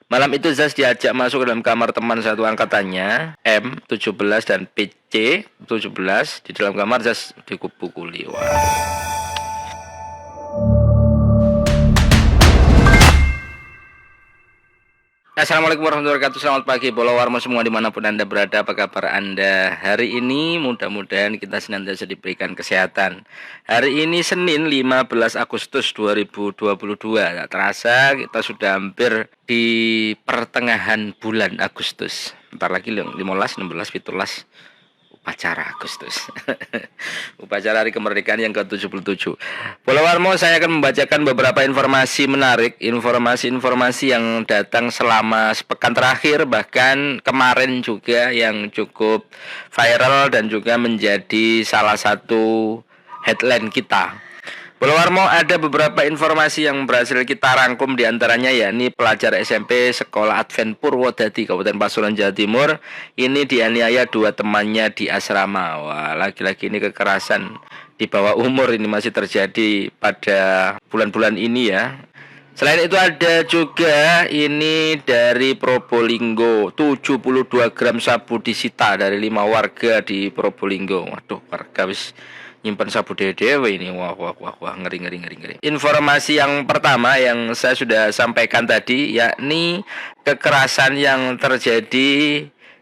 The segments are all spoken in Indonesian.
Malam itu Zaz diajak masuk ke dalam kamar teman satu angkatannya, M17 dan PC17. Di dalam kamar Zaz dipukuli. Wah. Assalamualaikum warahmatullahi wabarakatuh. Selamat pagi Bolowarmo semua dimanapun Anda berada. Apa kabar Anda hari ini? Mudah-mudahan kita senantiasa diberikan kesehatan. Hari ini Senin 15 Agustus 2022. Tak terasa kita sudah hampir di pertengahan bulan Agustus. Bentar lagi 15, 16, 17 upacara Agustus. Upacara Hari Kemerdekaan yang ke-77. Bolowarmo, saya akan membacakan beberapa informasi menarik, informasi-informasi yang datang selama sepekan terakhir, bahkan kemarin juga, yang cukup viral dan juga menjadi salah satu headline kita. Bolowarmo, ada beberapa informasi yang berhasil kita rangkum, diantaranya yakni pelajar SMP Sekolah Advent Purwodadi Kabupaten Pasuruan Jawa Timur ini dianiaya dua temannya di asrama. Wah, lagi-lagi ini kekerasan di bawah umur ini masih terjadi pada bulan-bulan ini ya. Selain itu ada juga ini dari Probolinggo, 72 gram sabu disita dari 5 warga di Probolinggo. Waduh, warga wis nyimpen sabu dewe ini. Wah, ngeri. Informasi yang pertama yang saya sudah sampaikan tadi, yakni kekerasan yang terjadi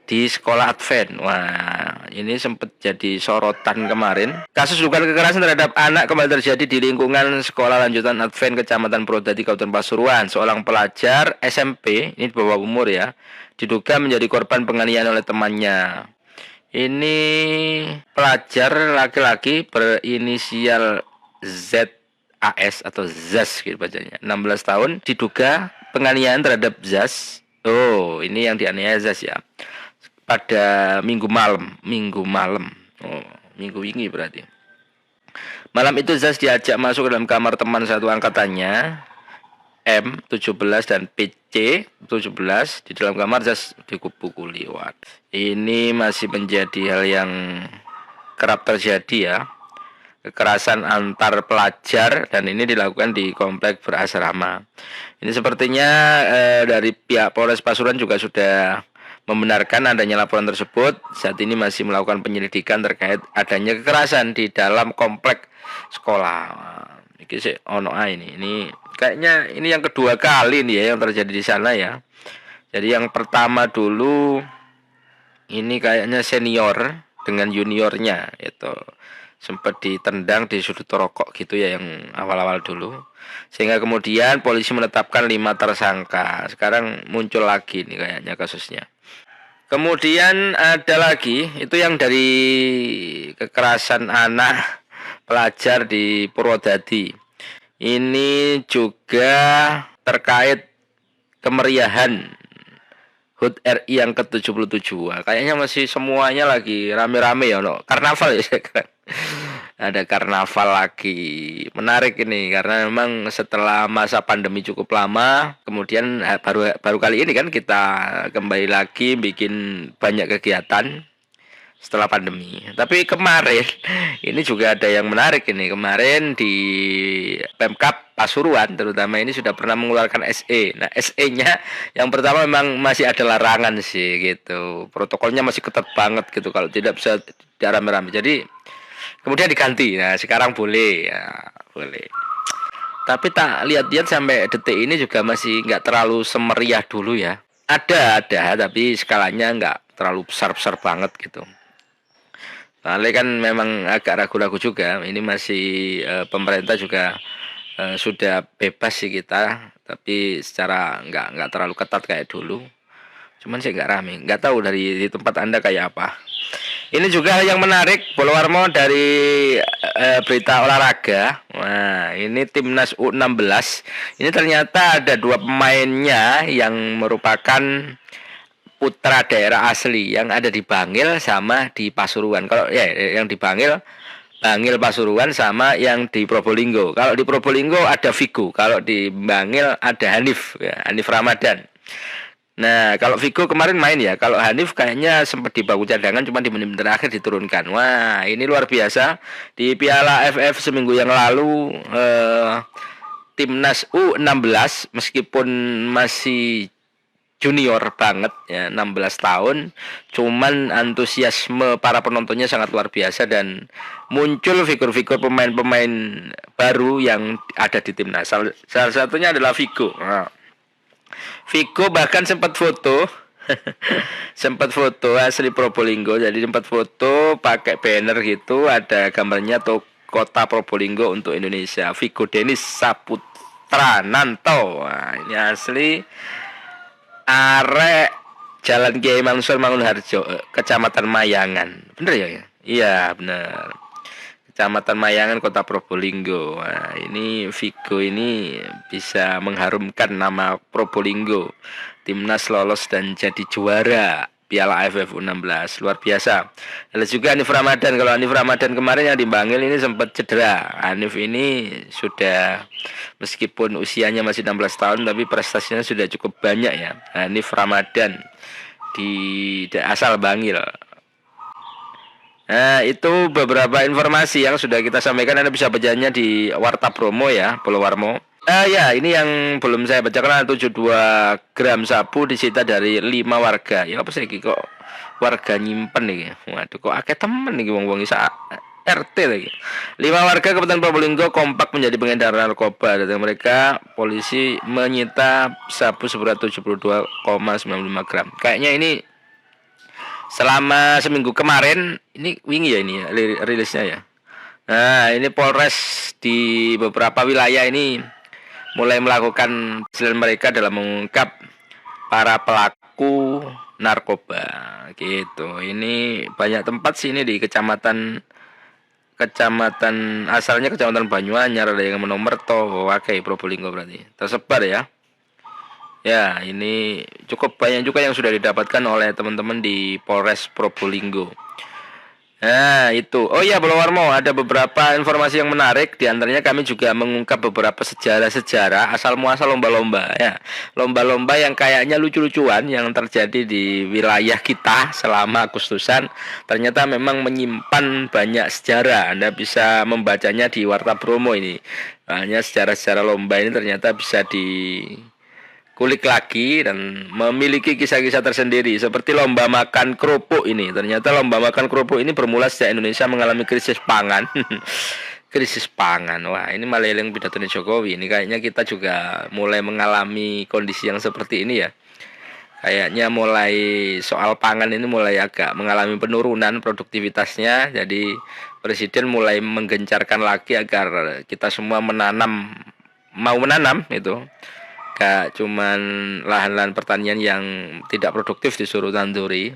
di sekolah Advent. Wah, ini sempat jadi sorotan kemarin. Kasus dugaan kekerasan terhadap anak kembali terjadi di lingkungan sekolah lanjutan Advent Kecamatan Purwodadi Kabupaten Pasuruan. Seorang pelajar SMP, ini di bawah umur ya, diduga menjadi korban penganiayaan oleh temannya. Ini pelajar laki-laki berinisial ZAS atau Zas gitu bacanya, 16 tahun, diduga penganiayaan terhadap Zas. Oh, ini yang dianiaya Zas ya. Pada minggu malam. Oh, minggu ini berarti. Malam itu Zas diajak masuk ke dalam kamar teman satu angkatannya, M17 dan PC17. Di dalam kamar Zas dipukuli. Ini masih menjadi hal yang kerap terjadi ya, kekerasan antar pelajar, dan ini dilakukan di komplek berasrama. Ini sepertinya dari pihak Polres Pasuruan juga sudah membenarkan adanya laporan tersebut. Saat ini masih melakukan penyelidikan terkait adanya kekerasan di dalam komplek sekolah. Ini sih ono ini kayaknya ini yang kedua kali nih ya yang terjadi di sana ya. Jadi yang pertama dulu ini kayaknya senior dengan juniornya itu sempat ditendang di sudut rokok gitu ya yang awal-awal dulu, sehingga kemudian polisi menetapkan 5 tersangka. Sekarang muncul lagi nih kayaknya kasusnya. Kemudian ada lagi itu yang dari kekerasan anak pelajar di Purwodadi. Ini juga terkait kemeriahan HUT RI yang ke-77. Kayaknya masih semuanya lagi rame-rame ya, no? Karnaval ya sekarang. Ada karnaval lagi. Menarik ini karena memang setelah masa pandemi cukup lama, kemudian baru kali ini kan kita kembali lagi bikin banyak kegiatan setelah pandemi. Tapi kemarin ini juga ada yang menarik ini. Kemarin di Pemkab Pasuruan terutama ini sudah pernah mengeluarkan SE. Nah, SE-nya yang pertama memang masih ada larangan sih gitu. Protokolnya masih ketat banget gitu kalau tidak bisa rame-rame. Jadi kemudian diganti. Nah, sekarang boleh ya, boleh. Tapi tak lihat-lihat sampai detik ini juga masih nggak terlalu semeriah dulu ya. Ada, tapi skalanya nggak terlalu besar-besar banget gitu. Soalnya kan memang agak ragu-ragu juga. Ini masih pemerintah juga sudah bebas sih kita, tapi secara nggak terlalu ketat kayak dulu. Cuman sih nggak rame. Nggak tahu di tempat Anda kayak apa. Ini juga yang menarik, Bolowarmo, dari berita olahraga. Nah, ini timnas U16. Ini ternyata ada 2 pemainnya yang merupakan putra daerah asli yang ada di Bangil sama di Pasuruan. Kalau ya yang di Bangil Pasuruan sama yang di Probolinggo. Kalau di Probolinggo ada Vigo, kalau di Bangil ada Hanif, ya, Hanif Ramadan. Nah, kalau Vigo kemarin main ya. Kalau Hanif kayaknya sempat di bangku cadangan, cuma di menit terakhir diturunkan. Wah, ini luar biasa. Di Piala AFF seminggu yang lalu timnas U16 meskipun masih junior banget ya, 16 tahun. Cuman antusiasme para penontonnya sangat luar biasa dan muncul figur-figur pemain-pemain baru yang ada di timnas. Salah satunya adalah Vigo. Nah, Vigo bahkan sempat foto sempat foto asli Probolinggo, jadi sempat foto pakai banner gitu, ada gambarnya tuh kota Probolinggo untuk Indonesia. Vigo Denis Saputra Nanto. Nah, ini asli arek Jalan Kiai Mansur Mangunharjo, Kecamatan Mayangan. Bener ya? Iya, bener. Kecamatan Mayangan, Kota Probolinggo. Nah, ini Vigo ini bisa mengharumkan nama Probolinggo. Timnas lolos dan jadi juara Piala AFF U16. Luar biasa. Lalu juga Hanif Ramadan. Kalau Hanif Ramadan kemarin yang di Bangil ini sempat cedera. Hanif ini sudah, meskipun usianya masih 16 tahun, tapi prestasinya sudah cukup banyak ya. Hanif Ramadan di asal Bangil. Nah, itu beberapa informasi yang sudah kita sampaikan. Anda bisa bacanya di Warta Promo ya, Polowarmo. Ya, ini yang belum saya bacakan, 72 gram sabu disita dari 5 warga. Ya apa sih kok warga nyimpen nih? Waduh, kok akeh temen nih wong-wong isa RT lagi. 5 warga Kabupaten Probolinggo kompak menjadi pengedar narkoba. Dari mereka, polisi menyita sabu seberat 72,95 gram. Kayaknya ini selama seminggu kemarin, ini wingi ya ini ya, rilisnya ya. Nah, ini Polres di beberapa wilayah ini mulai melakukan hasil mereka dalam mengungkap para pelaku narkoba gitu. Ini banyak tempat sih, ini di kecamatan asalnya Kecamatan Banyuanyar, ada yang Monomerto, Wakai, Probolinggo berarti tersebar ya. Ya, ini cukup banyak juga yang sudah didapatkan oleh teman-teman di Polres Probolinggo. Nah, itu. Oh iya, Polowarmo, ada beberapa informasi yang menarik. Di antaranya kami juga mengungkap beberapa sejarah-sejarah asal muasal lomba-lomba ya. Lomba-lomba yang kayaknya lucu-lucuan yang terjadi di wilayah kita selama Agustusan, ternyata memang menyimpan banyak sejarah. Anda bisa membacanya di Warta Bromo ini. Banyak sejarah-sejarah lomba ini ternyata bisa kulik lagi dan memiliki kisah-kisah tersendiri, seperti lomba makan kerupuk ini. Ternyata lomba makan kerupuk ini bermula sejak Indonesia mengalami krisis pangan. Krisis pangan. Wah, ini malah yang pidato Jokowi. Ini kayaknya kita juga mulai mengalami kondisi yang seperti ini ya. Kayaknya mulai soal pangan ini mulai agak mengalami penurunan produktivitasnya. Jadi Presiden mulai menggencarkan lagi agar kita semua mau menanam itu. Gak cuman lahan-lahan pertanian yang tidak produktif disuruh tanduri.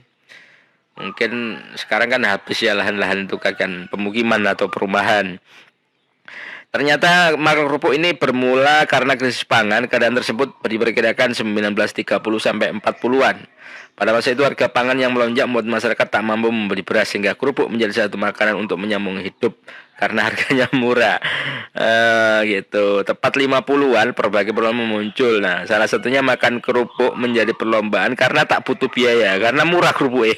Mungkin sekarang kan habis ya lahan-lahan itu kan pemukiman atau perumahan. Ternyata makan kerupuk ini bermula karena krisis pangan. Keadaan tersebut diperkirakan 1930 sampai 40-an. Pada masa itu harga pangan yang melonjak membuat masyarakat tak mampu membeli beras, sehingga kerupuk menjadi satu makanan untuk menyambung hidup karena harganya murah. Gitu. Tepat 50-an berbagai perlombaan muncul. Nah, salah satunya makan kerupuk menjadi perlombaan karena tak butuh biaya, karena murah kerupuk.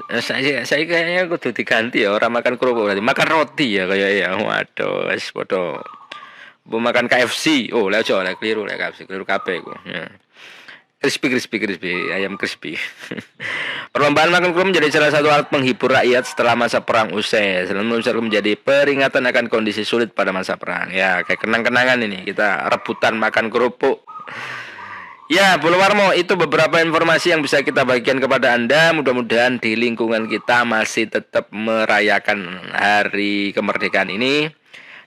Saya kayaknya kudu diganti ya, orang makan kerupuk berarti makan roti ya kayak ya. Waduh, wis padha. Makan KFC. Oh, lha ojo lek keliru lek KFC, keliru kabeh iku. Ya. Crispy, ayam crispy. Perlombaan makan kerupuk menjadi salah satu alat penghibur rakyat setelah masa perang usai. Selain menjadi peringatan akan kondisi sulit pada masa perang. Ya, kayak kenang-kenangan ini kita rebutan makan kerupuk. Ya, Polowarmo, itu beberapa informasi yang bisa kita bagikan kepada Anda. Mudah-mudahan di lingkungan kita masih tetap merayakan hari kemerdekaan ini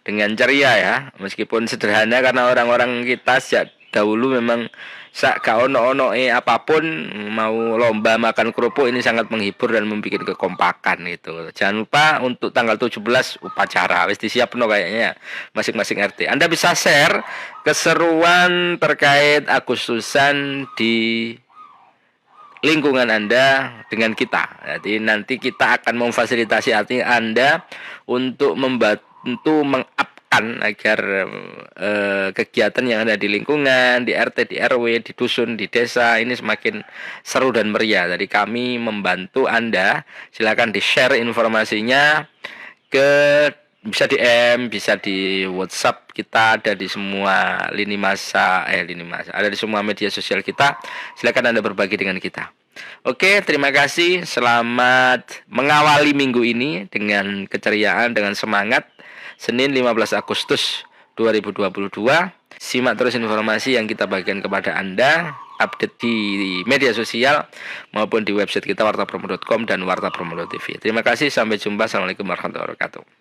dengan ceria ya. Meskipun sederhana karena orang-orang kita sejak dahulu memang ono apapun, mau lomba makan kerupuk ini sangat menghibur dan membuat kekompakan gitu. Jangan lupa untuk tanggal 17 upacara wis disiapno kayaknya masing-masing RT. Anda bisa share keseruan terkait Agustusan di lingkungan Anda dengan kita. Jadi nanti kita akan memfasilitasi Anda untuk membantu agar kegiatan yang ada di lingkungan, di RT, di RW, di dusun, di desa ini semakin seru dan meriah. Jadi kami membantu Anda. Silakan di-share informasinya ke bisa DM, bisa di WhatsApp, kita ada di semua lini masa, ada di semua media sosial kita. Silakan Anda berbagi dengan kita. Oke, terima kasih. Selamat mengawali minggu ini dengan keceriaan, dengan semangat. Senin 15 Agustus 2022. Simak terus informasi yang kita bagikan kepada Anda, update di media sosial maupun di website kita wartapromo.com dan wartapromo.tv. Terima kasih, sampai jumpa. Assalamualaikum warahmatullahi wabarakatuh.